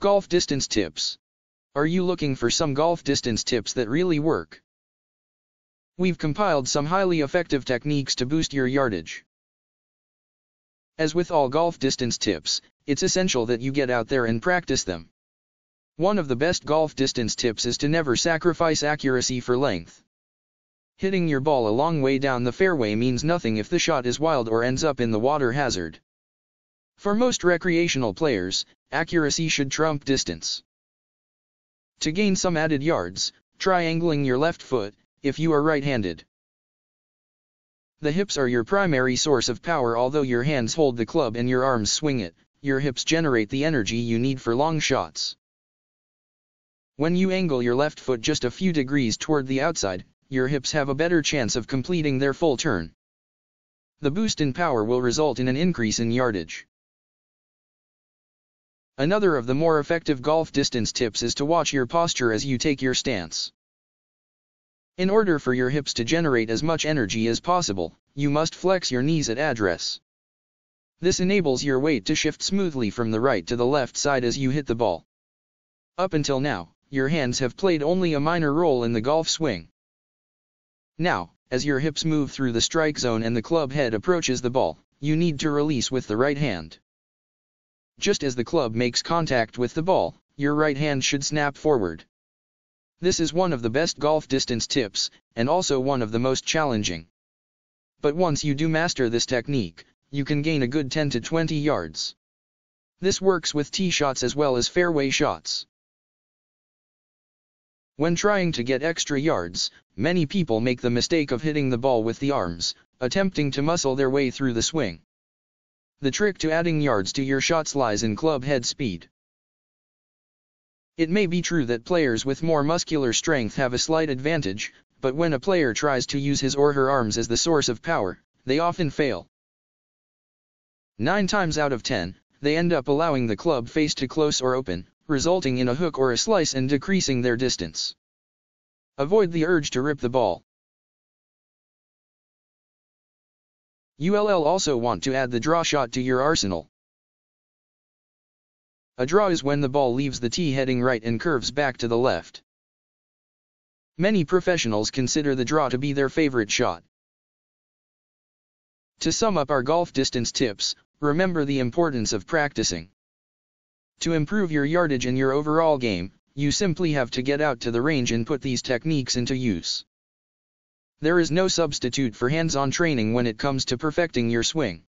Golf distance tips. Are you looking for some golf distance tips that really work? We've compiled some highly effective techniques to boost your yardage. As with all golf distance tips, it's essential that you get out there and practice them. One of the best golf distance tips is to never sacrifice accuracy for length. Hitting your ball a long way down the fairway means nothing if the shot is wild or ends up in the water hazard. For most recreational players, accuracy should trump distance. To gain some added yards, try angling your left foot, if you are right-handed. The hips are your primary source of power. Although your hands hold the club and your arms swing it, your hips generate the energy you need for long shots. When you angle your left foot just a few degrees toward the outside, your hips have a better chance of completing their full turn. The boost in power will result in an increase in yardage. Another of the more effective golf distance tips is to watch your posture as you take your stance. In order for your hips to generate as much energy as possible, you must flex your knees at address. This enables your weight to shift smoothly from the right to the left side as you hit the ball. Up until now, your hands have played only a minor role in the golf swing. Now, as your hips move through the strike zone and the club head approaches the ball, you need to release with the right hand. Just as the club makes contact with the ball, your right hand should snap forward. This is one of the best golf distance tips, and also one of the most challenging. But once you do master this technique, you can gain a good 10 to 20 yards. This works with tee shots as well as fairway shots. When trying to get extra yards, many people make the mistake of hitting the ball with the arms, attempting to muscle their way through the swing. The trick to adding yards to your shots lies in club head speed. It may be true that players with more muscular strength have a slight advantage, but when a player tries to use his or her arms as the source of power, they often fail. 9 times out of 10, they end up allowing the club face to close or open, resulting in a hook or a slice and decreasing their distance. Avoid the urge to rip the ball. You'll also want to add the draw shot to your arsenal. A draw is when the ball leaves the tee heading right and curves back to the left. Many professionals consider the draw to be their favorite shot. To sum up our golf distance tips, remember the importance of practicing. To improve your yardage and your overall game, you simply have to get out to the range and put these techniques into use. There is no substitute for hands-on training when it comes to perfecting your swing.